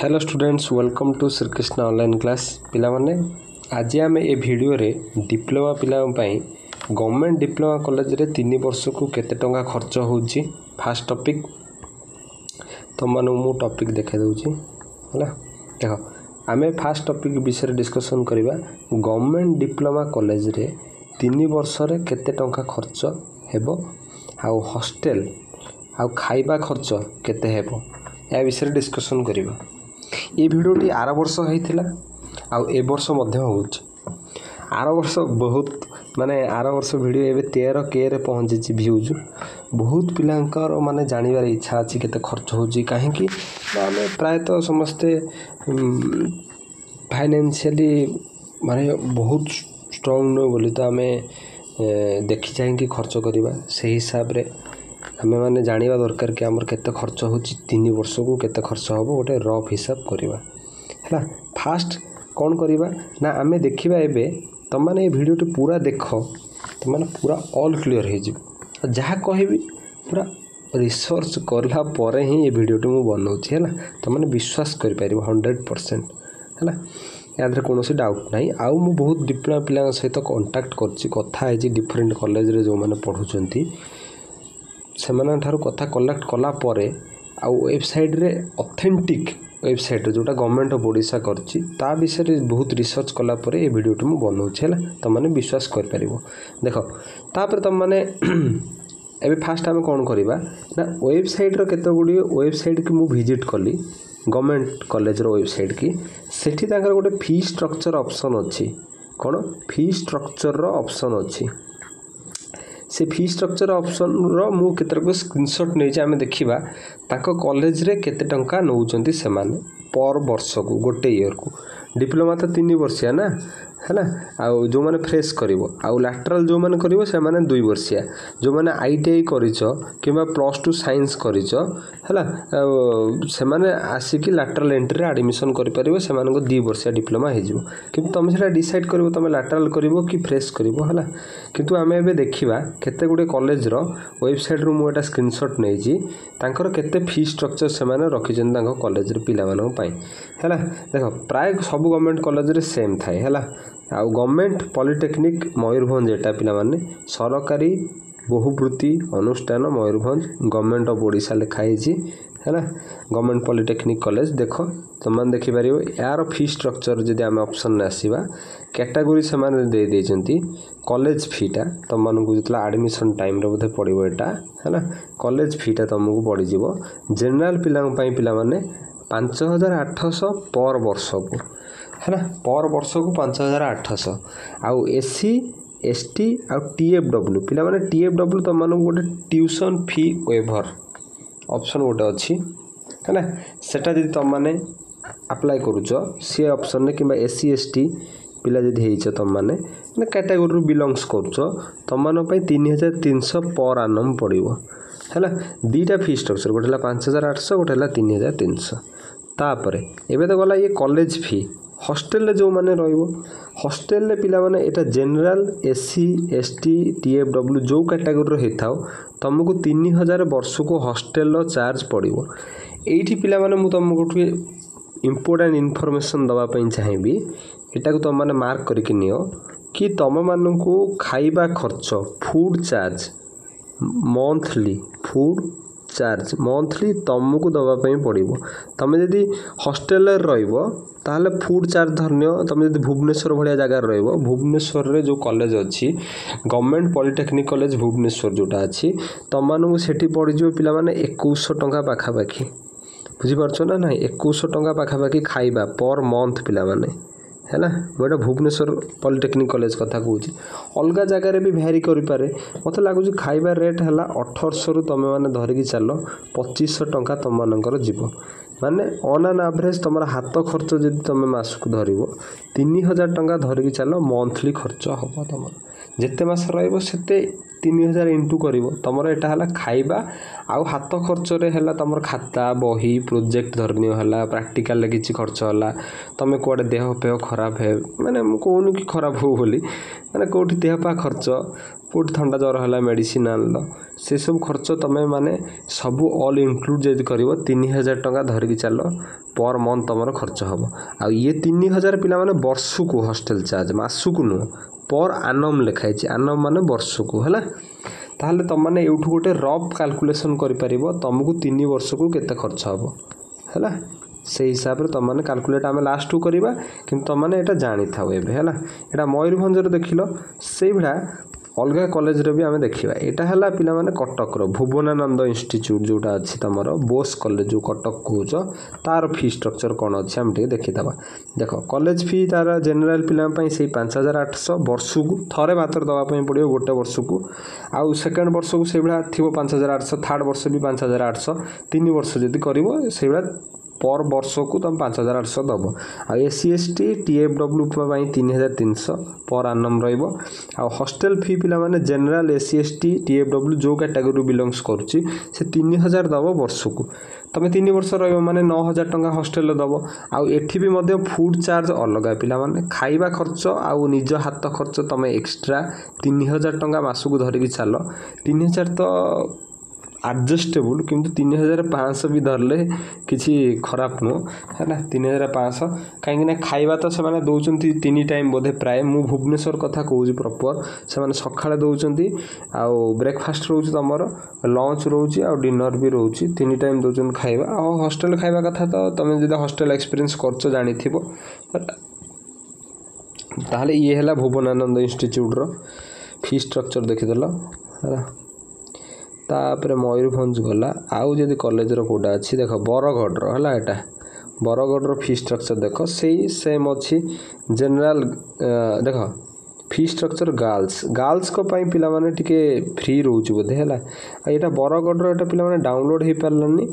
Hello students welcome to Shrikrishna online class पिला माने आज आम ए वीडियो रे डिप्लोमा पिला गवर्नमेंट डिप्लोमा कॉलेज रे 3 वर्ष को केते टंका खर्च होउची फास्ट टॉपिक तुम माने मु टॉपिक देखा दूची हला देखो आमे फास्ट टॉपिक विषय डिस्कशन करिबा गवर्नमेंट डिप्लोमा कॉलेज रे 3 वर्ष रे केते टंका खर्च हेबो आउ हॉस्टल आउ खाइबा खर्च केते हेबो या विषय डिस्कशन करिबा। ये भिडियोटी आर वर्ष होता आउ ए वर्ष आर वर्ष बहुत माने आर वर्ष वीडियो एवं 13K रे पहुँची व्यूज बहुत पिलांकर माने जानिबार इच्छा अच्छी केते खर्च होची कहीं आम प्रायतः समस्ते फाइनेंशियली माने बहुत स्ट्रांग न बोली तो आम देखी चाहिए खर्च करवा से हिसाब रे हमें माने जानिबा दरकार कि आमर केते खर्च होची 3 वर्ष को केते खर्च होबो गोटे रफ हिसाब करवा हैला। फास्ट कौन करवा ना आमे देखिबा एबे तुम माने वीडियो टी पूरा देखो तुम माने पूरा ऑल क्लियर हो जिवो जहा कहबी पूरा रिसर्च करला परे ही ये वीडियो टी मु बनाउछि हैला तुम माने विश्वास कर पारिबो 100% हैला याद कौन डाउट ना आउ मु बहुत डिप्लोमा पिला सहित कांटेक्ट करछि कथा है डिफरेंट कॉलेज रे जो माने पढुचंती से कथा कलेक्ट कला परे आउ वेबसाइट रे ऑथेंटिक वेबसाइट जोटा गवर्नमेंट ऑफ ओडिशा करछि ता विषय बहुत रिसर्च कला परे ए वीडियो मु बनाउछि हैला तुम माने विश्वास कर परिबो। देखो तापर तुम माने एबे फास्ट आमे कोन करबा ना वेबसाइट रो केते गुडी वेबसाइट की मु विजिट कली गवर्नमेंट कॉलेज रो वेबसाइट की सेठी तांकर गोटे फी स्ट्रक्चर ऑप्शन अछि कोन फी स्ट्रक्चर रो ऑप्शन अछि से फी स्ट्रक्चर ऑप्शन रो मु केतरको स्क्रीनशॉट नै आमे देखिबा ताको कॉलेज रे केते टंका नउचंती से माने पर वर्ष को गोटे ईयर को डिप्लोमा तो 3 वर्षिया ना हैला आउ जो माने फ्रेश करिवो आउ लैटरल जो माने करिवो से माने 2 वर्षिया जो माने आईटीआई करिचो किबा +2 साइंस करिचो हैला से माने आसी कि लैटरल एंट्री रे एडमिशन करि परिवो से माने को 2 वर्षिया डिप्लोमा हे जिवो किंतु तुम सेटा डिसाइड करिवो तुम लैटरल करिवो कि फ्रेश करिवो हैला किंतु आमे एबे देखिबा केते गुडे कॉलेज रो वेबसाइट रो मु एटा स्क्रीनशॉट नै जी तांकर केते फी स्ट्रक्चर से माने रखिजन तांको कॉलेज रे पिला मानन पई हैला। देखो प्राय सब गवर्नमेंट कॉलेज रे सेम थाए हैला आउ गवर्नमेंट पॉलिटेक्निक मयूरभंज एटा पिला माने सरकारी बहुवृत्ति अनुष्ठान मयूरभंज गवर्नमेंट ऑफ ओडिशा लिखाई छी हैला गवर्नमेंट पॉलिटेक्निक कॉलेज देखो तुम देखि पारियो यार फी स्ट्रक्चर जदि आम ऑप्शन ने आसीबा कैटेगरी से माने दे देचंती कॉलेज फीटा तुम मानकु जतला एडमिशन टाइम रे बोधे पड़िबो एटा हैला कॉलेज फीटा तुमको पड़ी जिवो जनरल पिला पई पिला माने 5800 पर वर्ष को है पर वर्ष को 5800 आउ एससी एसटी आउ टीएफडब्ल्यू पिला माने टीएफडब्ल्यू तुम मानक गोटे ट्यूशन फी वेवर ऑप्शन गोटे अच्छी है ना सेटा जदि तुम माने अप्लाई करूचो सी ऑप्शन ने किबा एससी एसटी पिला जदि हेइछ तुम माने कैटेगरी रु बिलोंग्स करूचो तुम मान पई 3300 पर आनम पड़िबो हैला दीटा फी स्ट्रक्चर गोटे हला 5800 गोटे हला 3300 तापरे एबे तो गला ये कॉलेज फी हॉस्टल जो माने रहिबो हॉस्टल ले पिला माने एटा जनरल एससी एसटी टीएफडब्ल्यू जो कैटेगरी रो हेथाओ तुमको 3000 वर्ष को हॉस्टल रो चार्ज पड़िबो एठी पिला माने मु तुमको इंपोर्टेंट इन्फॉर्मेशन दवा पई चाहेबी एटा को तुम माने मार्क करके नियो कि तुम मानकू खाइबा खर्च food charge monthly food charge monthly तुमको दवाई पड़ो तुम जदि हॉस्टेल रहिबो ताहले फूड चार्ज धरनियो तुम जदि भुवनेश्वर भाया जगार रहिबो भुवनेश्वर रे जो कॉलेज अच्छी गवर्नमेंट पॉलिटेक्निक कॉलेज भुवनेश्वर जोटा अच्छी तुम मानू सेठी पड़ जो पिला माने 2100 टंका पाखापाखि बुझी पारछो ना नहीं 2100 टंका पाखापाखि खाइबा पर मंथ पिला माने हैला मोटा भुवनेश्वर पॉलिटेक्निक कॉलेज कथा कहूँ अलग जगार भी भैरी करें मत लगुच खाइबा रेट है 1800 रु तुम मैंने धरिकी चल 2500 टंका तुम मानकर जीव माने ऑन एन एवरेज तुम हाथ खर्च जब तुम मासक धर 3000 टंका धरिकी चल मंथली खर्च हम तुम जिते मास रते 3000 इंटू कर तुम यहाँ है खाइबा आउ हाथ खर्च है तुम खाता बही प्रोजेक्ट धरनी है प्राक्टिकल किसी खर्च है तुम कौटे देह पेह खराब है माने कहूँ कि खराब हो बोली माने कौटी देह पा खर्च कौट थंडा ज्वर है मेडिसिन आनल से सब खर्च तुम माने सबू ऑल इंक्लूड जब कर 3000 टंका धरिकी चल पर मंथ तुम खर्च हम आ ये 3000 पिला माने वर्ष को हॉस्टल चार्ज मासक नुह पर आनम लिखाई आनम माने वर्ष को है ताहले तुम मैंने यूठू गोटे रफ कैलकुलेशन कर तुमको 3 वर्ष को केते खर्च हम है से हिसाब से तुम मैंने कैलकुलेट आम लास्ट को करवा कि तुम मैंने यहाँ जानी था है यहाँ मयूरभंज देख से भाया अलग कॉलेज रे भी आम देखा यहाँ है पिला माने कटक भुवनानंद इंस्टीट्यूट जोटा अच्छी तुम बोस कॉलेज जो कटक कौच तार फी स्ट्रक्चर कौन अच्छे आम देखीदे देख कॉलेज फी तार जेनेल पिला से 5800 वर्ष को थे मात्र दवाई पड़ो गोटे वर्ष को आउ सेकेंड वर्ष को से भाया थी 5800 थर्ड वर्ष भी 5800 3 वर्ष जदि कर पर वर्ष को तुम 5800 दब आ SC ST TFW 3300 पर आनम रॉस्टेल फी पिला माने जनरल SC ST TFW जो कैटेगरी बिलोंग्स करुच्ची से 3000 दब वर्ष को तुम 3 वर्ष रे 9000 टंका हॉस्टेल दब आउ एठी भी मध्य फूड चार्ज अलग पिला माने खाइबा खर्च आउ निज हाथ खर्च तुम एक्स्ट्रा 3000 टंका मासक धरिकी चल 3000 तो एडजस्टेबल किंतु 3500 भी धरले किसी खराब नुह है 3500 कहीं खाइबा तो से दौरान 3 टाइम बोधे प्राय मु भुवनेश्वर कथा कहूँ प्रॉपर से सकाଳେ दौरान आउ ब्रेकफास्ट रोचे तुम लंच रोचे आ डिनर भी रोचे 3 टाइम दौरान खाइबा आ हॉस्टेल खाइबा कथा तो तुम जो हॉस्टेल एक्सपीरियंस कर जानी ताहले ये है भुवनानंद इंस्टीट्यूट रो फी स्ट्रक्चर देखीदेल है तापर मयूरभंज गला आउ जदि कॉलेज कोटा अच्छी देख बरगढ़ है यहाँ बरगढ़ फी स्ट्रक्चर देख से सेम अच्छी जेनेल देख फी स्ट्रक्चर गर्ल्स को पाई पिला माने टिके फ्री रोच बोधे है यहाँ बरगढ़ यहाँ पिला डाउनलोड हो पारानी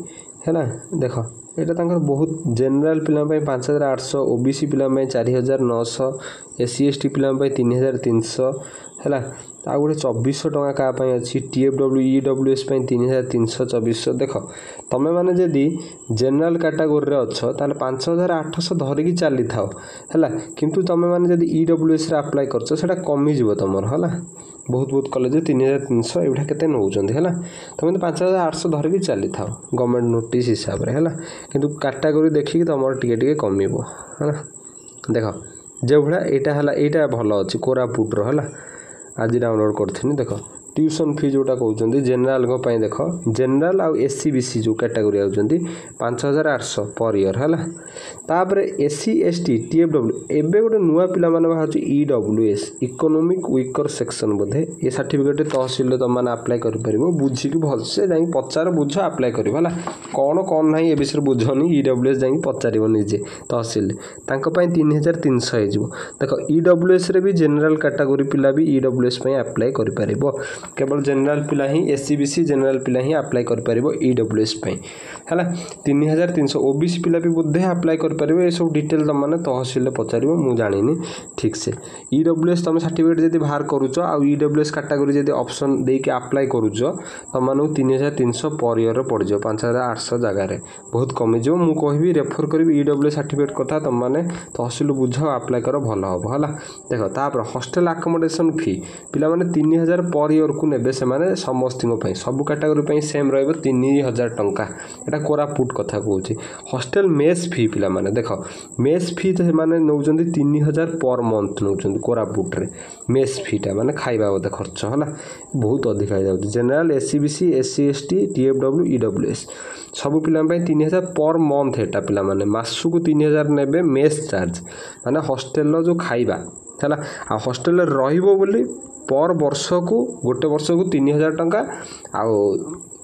है देख यहाँ बहुत जेनेल पिला 5800 OBC पिला 4900 SC ST पिला 3300 है आ गोटे 2400 टंका क्या अच्छी TFW EWS 3300 देख तुम मैंने जदि जेनेल कैटेगोरी अच्छो ताले 5800 धरिकी चली था है किंतु तुम मैंने जदि EWS रे अप्लाई करछ सेटा कमिज तुम है बहुत बहुत कॉलेज 3300 एटा केते नौचंद है तुम 5800 धरिकी चली था गवर्नमेंट नोटिस हिसाब रे है किंतु कैटेगोरी देखिक तुम टिके कमिबो है देख जो भाया यहाँ है यहाँ भल अच्छी कोरापुट रो है आज डाउनलोड करथिनी देख ट्यूशन फी जोटा कहते जेनेल देख जेनेल आउ SC BC जो कैटेगोरी आउଛନ୍ତି 5800 पर ईयर है तापर SC ST TFW एबे गोटे नुआ पिला माने बाहर EWS इकोनॉमिक वीकर सेक्शन बोधे ये सर्टिफिकेट तहसील तुम मैंने अप्लाई कर बुझिक भलसे जा पचार बुझ अप्लाई कर कौन कौन ना ये विषय बुझनी EWS जा पचार निजे तहसील 3300 हो देख EWS रे भी जेनेल कैटेगोरी पिला भी EWS अप्लाई कर केवल जेनेल पिला ही SC BC जेनेल पिला ही अप्लाई कर EWS है 3300 OBC पिला भी बोधे अप्लाई कर ये सब डिटेल तुम मैंने तहसील पचार मुझे जानी ठीक से EWS तुम सर्टिफिकेट जब बाहर करुच आ EWS कैटेगोरी जब ऑप्शन देके अप्लाई करुच तुम मानू 3300 पर ईयर पड़ जाओ 5800 जगार बहुत कमिज मुझे कहि रेफर करी EWS सर्टिफिकेट कथा तुम मैंने तहसील बुझ अप्लाई कर भल हम है देख तापर हॉस्टेल अकोमोडेशन फी पिला माने 3000 पर ईयर को नेबे से माने समस्त सब कैटेगोरी सेम रहिबो 3000 टंका एटा कोरापुट कथा कहूँ हॉस्टेल मेस फी पिला माने देख मेस फी तो माने नौचंदी 3000 पर मंथ नौचंदी कोरापुट रे मेस फीटा माने खाइबा बोधे खर्च है बहुत अधिक हो जाउछ general SC BC SC ST TFW EWS सब पिला 3000 पर मंथ एटा पिला माने मासु को 3000 नेबे मेस चार्ज माने हॉस्टेल जो खाइबा है आ हॉस्टेल रहिबो बोली पर वर्ष को गोटे वर्ष को 3000 टंका आउ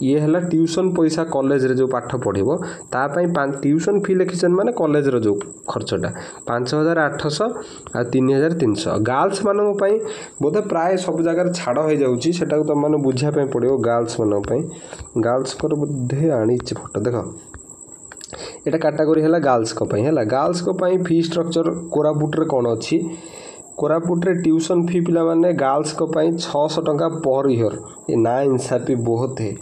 ये है ट्यूशन पैसा कॉलेज रे जो पाठ पढ़िबो तापाई ट्यूशन फी लिखिछन माने कॉलेज रो जो खर्चटा 5800 आ 3300 गर्ल्स मानन पई बोधे प्राय सब जगह छाड़ हो जाउची सेटा तो माने बुझिया पई पड़ियो गर्ल्स मानन पई गर्ल्स कर बोधे आनी फोटो देखो एटा कैटेगरी है गर्ल्स को पई है गर्ल्स को पई फी स्ट्रक्चर कोरापुट रे कोन अछि कोरापुट रे ट्यूशन फी पिला माने गर्ल्स को पई 600 टंका पर ईयर ये ना इंसाफी बहुत है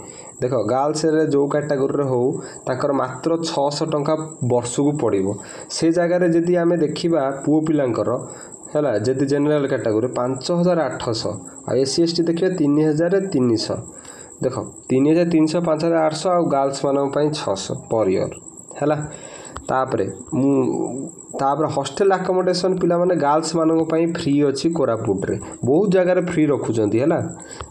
देख गर्ल्स रे जो कैटेगोरी रे हो ताकर मात्र 600 टंका वर्ष को पड़िबो से जगह रे जदी आमे देखिबा पुओ पिलांकर हैला जदी जनरल कैटेगोरी 5800 आ SC ST देखिबा 3300 देख 3300 5800 आ गर्ल्स मान 600 पर ईयर है। तापर हॉस्टल अकोमोडेशन पिला माने गर्ल्स मानक फ्री अच्छी कोरापुट रे बहुत जगह फ्री रखुंट है।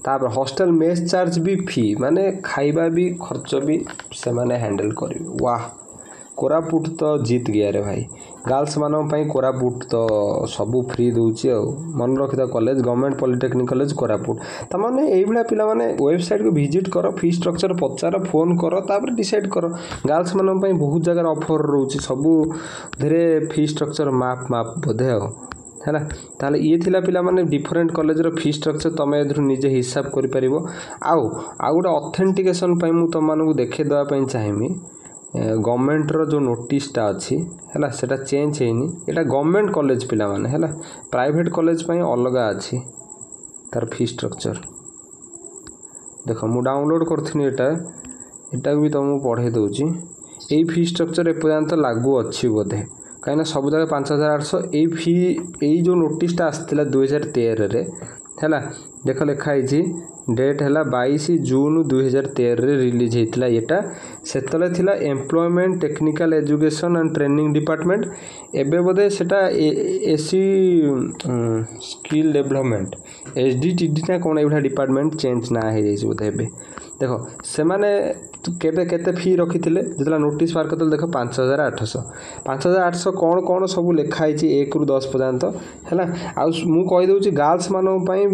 तापर हॉस्टल मेस चार्ज भी फ्री माने खाइबा भी खर्च भी से माने हैंडल कर। वाह कोरापुट तो जीत गया रे भाई। गर्ल्स मानक कोरापुट तो सबू फ्री दूची मन रखी college government polytechnic college Koraput तमाने यही पिला माने वेबसाइट को विजिट कर फी स्ट्रक्चर पचार फोन कर तापर डिसाइड कर। गर्ल्स मानक बहुत जगह ऑफर रोचे सबू धीरे फी स्ट्रक्चर माप बोधे है ताले ये थिला पिला माने डिफरेंट कॉलेज रो फी स्ट्रक्चर तमे एधु निजे हिसाब करि परिबो। आउ गोटे ऑथेंटिकेशन पई मु तम मानकु देखे देवा पई चाहिमी गवर्नमेंट रो जो नोटिसटा अच्छी है सेटा चेंज है एटा गवर्नमेंट कॉलेज पिला माने है प्राइवेट कॉलेज पई अलग अच्छी तार फी स्ट्रक्चर देख मु डाउनलोड करथिनी एटा भी तुमको पढ़े दूची यही फी स्ट्रक्चर एपर्यंत लागू अच्छी बोधे कहीं सब जगह 5800 यही फी यही जो नोटिसटा आसला 2013 रे है देख लिखाई डेट है 22 जून 2013 रे रिलीज होता येटा सेतले थिला employment technical education and training department एबे बोधे सेटा एसी स्किल डेवलपमेंट एसडीटीडी ना कौन एभा डिपार्टमेंट चेंज ना हो जाइए बोधे एबे देखो से माने केबे केते फी रखी थिले जेतला नोटिस बार करते देखो 5800 कौन कौन सब लिखाई 1 ରୁ 10 पर्यंत है आ मु कहि दउची गर्ल्स मानो पई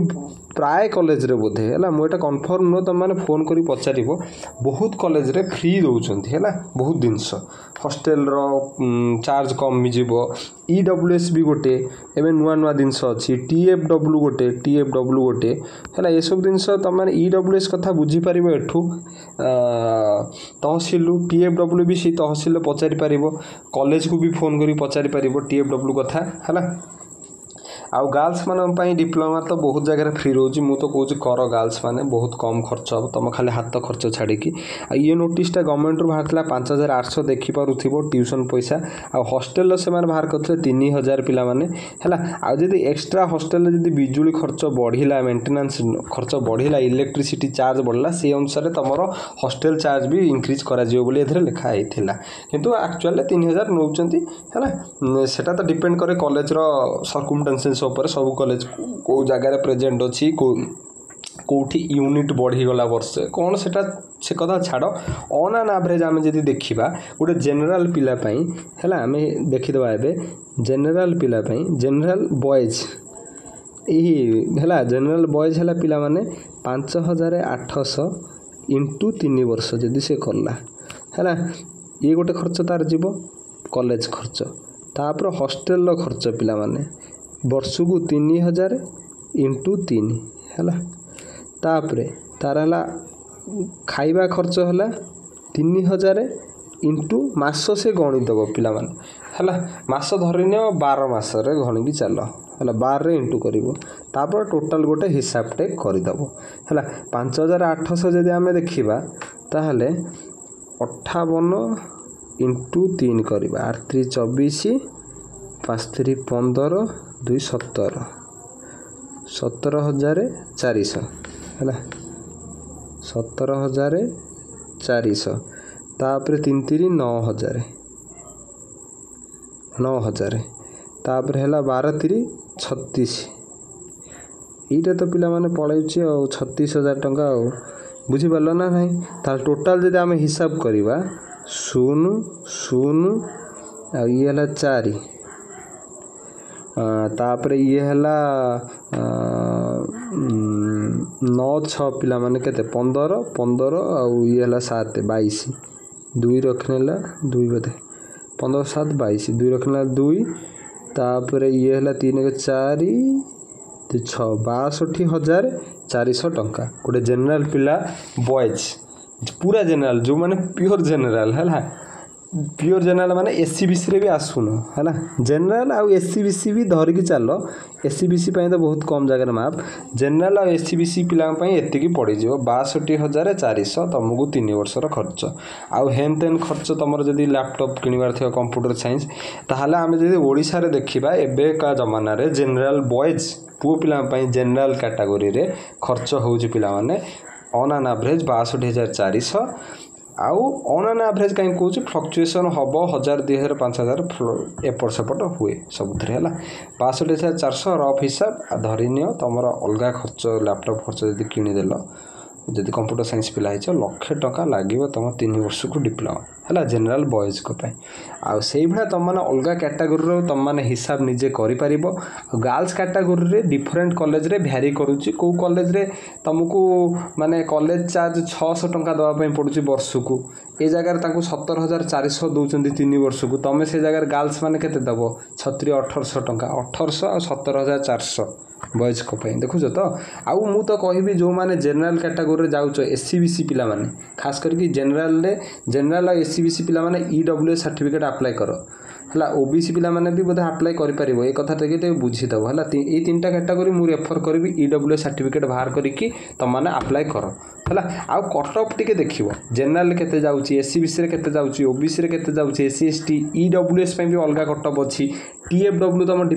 प्राय कॉलेज रे बोधे है मुझे कन्फर्म नुह तुम मैंने फोन कर पचार बहुत कॉलेज रे फ्री दौरान है बहुत जिनस हॉस्टेल रो चार्ज कम जीव ईडब्ल्यूएस भी गोटे एवं नुआ नुआ जिनस अच्छी टीएफडब्ल्यू गोटे है ये सब जिनस तुम मैंने ईडब्ल्यूएस कथा बुझीपर एठू तहसिल टीएफडब्ल्यू भी सी तहसिल पचारि पार कॉलेज को भी फोन कर पचारि पार टीएफडब्ल्यू कथा है। आउ गर्ल्स मान डिप्लोमा तो बहुत जगह फ्री रोज मु तो कहूँ कर गर्ल्स माने बहुत कम खर्च हम तुम खाली हाथ खर्च छाड़ी ये नोटिसटा गवर्नमेंट रू बाहर 5800 देखिपुर ट्यूशन पैसा आ हॉस्टेल से बाहर करते 3000 पिला माने है आदि एक्सट्रा हॉस्टेल जब बिजुली खर्च बढ़ला मेंटेनेंस खर्च बढ़ला इलेक्ट्रिसिटी चार्ज बढ़ला से अनुसार तुम हॉस्टेल चार्ज भी इंक्रीज करा लिखाई किंतु एक्चुअली 3000 नौकरी है सेटा तो डिपेंड करे कॉलेज रो सर्कमस्टेंसेस ऊपर सब कॉलेज को जगह प्रेजेंट अच्छी कौटी यूनिट बढ़ीगला वर्षे कौन से कथा छाड़ ऑन एन एवरेज आम जब देखा गोटे जेनेल पिलापाई है आम देखीदे एवं जेनेल पिलापाई जेनेल बॉयज यही है जेनेल बॉयज है पिला माने 5800 इंटू 3 वर्ष जदि से करला है ये गोटे खर्च तार जीव कॉलेज खर्च तापर हॉस्टेल खर्च पिला माने वर्षकू 3000 इंटू 3 है तापरे तार है खाइबा खर्च है 3000 इंटू मास से गणिदब पिला है मास धरी नि 12 मास गणिकी चल है 12 इंटू कर टोटाल गोटे हिसाबटे करदेव है 5800 जदि आम देखा ताहले 58 इंटू 3 करवा 8 3 24 5 3 15 2 17 17,400 है 17,400 तापर 3 3 9,000 तापर है 12 3 36 यहीटा तो पिला माने पड़े 36,000 टंका बुझीपार ना ना तार टोटाल जब आम हिसाब करवा 0 0 आ ये 4 तापर ये है 9 6 पिला माने केते 15 15 आउ ये 7 22 2 रखने 2 बोधे 15 7 22 2 रखने 2 तापर ये है 3 4 6 62,400 टंका गोटे जेनेल पिला बॉयज पूरा जेनेल जो माने प्योर जेनेल है प्योर जेनेल माने एससीबीसी रे भी आसुन है जेनेल आउ एससीबीसी भी धरिकी चल एससीबीसी तो बहुत कम जगह माप जेनेल आ एससीबीसी पिलांग एतिकी पड़ जाव 62,400 तुमको 3 वर्षर खर्च आउ हेन तेन खर्च तुम जदि लैपटॉप किणवार थी कंप्यूटर साइंस ताहले आम जब ओडिशा रे देखिबा एबे का जमाना रे जेनेल बॉयज पुओ पिला जेनेल कैटेगोरी रे खर्च होउची पिला माने ऑन एन एवरेज 62,400 आउ ऑन एन एवरेज कहीं कौच फ्लक्चुएसन हम 1000 2000 5000 एपट सेपट हुए सब है 62,400 रफ हिसाब धरीनि तुम अलग खर्च लैपटॉप खर्च जब किणीदेल जब कंप्यूटर साइंस पिला लक्षे टका लगे तुम 3 वर्ष को डिप्लोमा है जनरल बॉयज को आई भाया तुम मैंने अलग कैटेगोरी तुम मैंने हिसाब निजे कर गर्ल्स कैटेगोरी डिफरेंट कॉलेज रे भ्यारी करुच्ची कौ कॉलेज रे तुमको माने कॉलेज चार्ज 600 टंका दवाई पड़ुची वर्ष को ए जगार 17,400 दौरान 3 वर्ष को तुम से जगार गर्ल्स मैंने केते दब 1800 टंका 1800 और 17,400 बॉयज को देखुच तो आउ मु तो कहबी जो माने जनरल कैटेगोरी जाउच एससी बीसी पिला माने खास करके जनरल और एससी बीसी पिला माने ईडब्ल्यूएस सर्टिफिकेट अप्लाई कर है ओबीसी पिला माने भी बोधे अप्लाई कर पारिबो ए कथा टे बुझीदेव है ये 3टा कैटेगोरी मु रेफर करी ईडब्ल्यूएस सर्टिफिकेट बाहर करिकी तुम मैंने अप्लाई कर है आउ कट ऑफ टिके देखिबो जनरल केते जाउची एससी बीसी रे केते जाउची ओबीसी रे केते जाउची एससी एसटी ईडब्ल्यूएस पे भी अलग कट ऑफ अछि टीएफडब्ल्यू तुम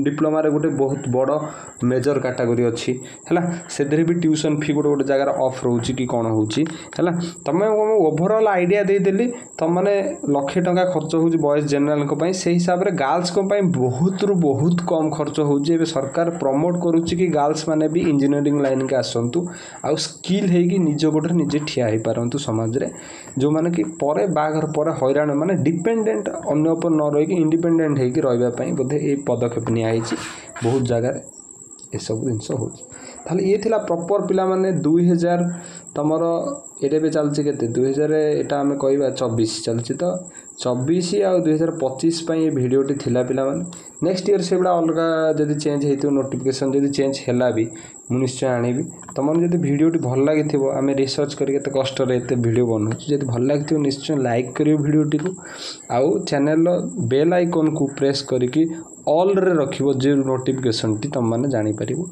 डिप्लोमा रे गोटे बहुत बड़ मेजर कैटेगरी अच्छी है से भी ट्यूशन फी गोटे जगार ऑफ रोचे कि कौन होची है तुम ओवरऑल आइडिया देदेली तुम मैंने लक्षे टंका खर्च हो बॉयज जनरल से हिसाब से गर्ल्स को बहुत रु बहुत कम खर्च होची सरकार प्रमोट करुच्ची कि गर्ल्स माने भी इंजीनियरिंग लाइन के आसतु आउ स्किल होगी निज गोटे निजे ठिया हो पारतु समाज रे जो माने कि परे बाघर पर हैरान माने डिपेंडेंट अन्य उपर न रही इंडिपेंडेंट होगी रही बोधे ये पदक्षेप नियाई बहुत जगह ये सब जिनस हो ये थिला प्रॉपर पिला माने 2000 तमर एटे भी चलछि केते 2000 एटा हमें कहबा 24 चलछि तो 24 आउ 2025 पई ये वीडियोटी थिला पिला माने नेक्स्ट ईयर से बड़ा अलग जदि चेंज हेतु नोटिफिकेशन जदि चेंज हैला भी मु निश्चय आनिबी तमन जदि वीडियोटी भल लागिथिबो आमे रिसर्च करी केते कष्ट रे एते वीडियो बनउछु जदि भल लागिथिबो निश्चय लाइक करियो वीडियोटी को आउ चैनल बेल आइकन को प्रेस करिकी ऑल रे रखिबो जे नोटिफिकेशन टी तुम माने जानि परिबो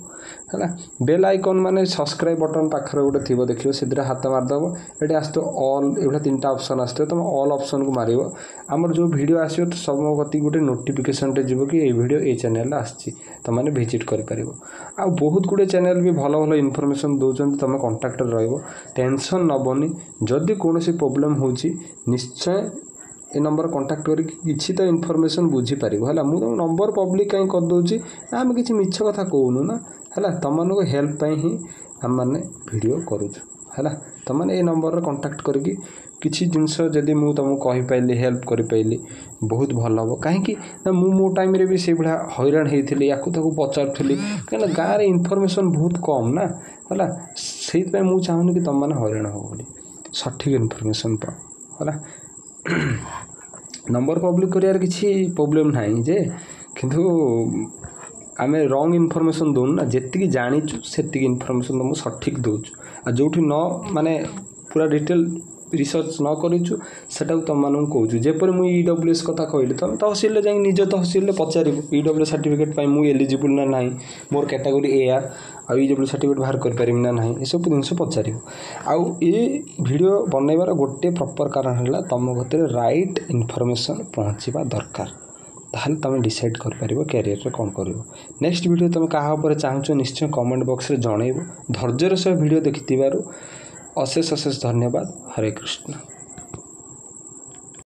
है बेल आइकन माने सब्सक्राइब बटन पाखरे गोटे थिबो देखियो सिधरा हाथ मार दबो एटे आस्तो ऑल एटा 3टा ऑप्शन आस्तो तुम ऑल ऑप्शन को मारिबो हमर जो वीडियो आसियो तो सब गति गोटे नोटिफिकेशन टे जिवो कि ए वीडियो ए चैनल आछि तुम माने विजिट करि परिबो आ बहुत गुडे चैनल भी भलो भलो इन्फॉर्मेशन दोचन तुम कांटेक्ट रे रहइबो टेंशन नबनी जदि कोनोसी प्रॉब्लम होची निश्चय ए नंबर कांटेक्ट करी किछि तो इन्फॉर्मेशन बुझी पारिबो हला मु नंबर पब्लिक कहीं कर दोची आम किछि मिछ कथा कहूनु ना हला तमन को हेल्प पई ही हम माने वीडियो करूछु हला तमन ए नंबर रे कांटेक्ट करकी किछि जिंस जदि मु तुमको कहि पाइली हेल्प करि पाइली बहुत भल हो कहीं ना मो टाइम रे भी से बड़ा हैरान हेतिली याकु ताकु पचारथली कना गाँ रे इन्फॉर्मेशन बहुत कम ना हला सेत पे मु चाहूनी कि तुम माने हैरान हो बोली सठिक इन्फॉर्मेशन पा हला नंबर पब्लिक करियार किसी प्रॉब्लम नहीं जे किंतु आमे रॉन्ग इन्फॉर्मेशन दोन ना जेतिकी जानिचु सेतिकी इन्फॉर्मेशन तुमको सठिक दोचु आ जोठी न माने पूरा डिटेल रिसर्च न करिचु सेटा तुम मानू कहूँ जेपर मुझे ईडब्ल्यूएस कथा कहली तुम तहसिल जाए निज तहसिल पचार ईडब्ल्यू सर्टिफिकेट मुझे एलिजिबल ना ना मोर कैटेगोरी एया आ ईडब्ल्यू सर्टिफिकेट बाहर कर ना ना ये सब जिन पचार आउ ये वीडियो बनइबार गोटे प्रॉपर कारण है तुम गति राइट इन्फॉर्मेशन पहुँचवा दरकार ताहले तुम डिसाइड कर पारिबो कैरियर रे कोन करिवो नेक्स्ट वीडियो तुम कहा ऊपर चाहूचो निश्चय कमेंट बॉक्स रे जणैबो धैर्यर सह वीडियो देखिथिबारु अशेष अशेष धन्यवाद हरे कृष्ण।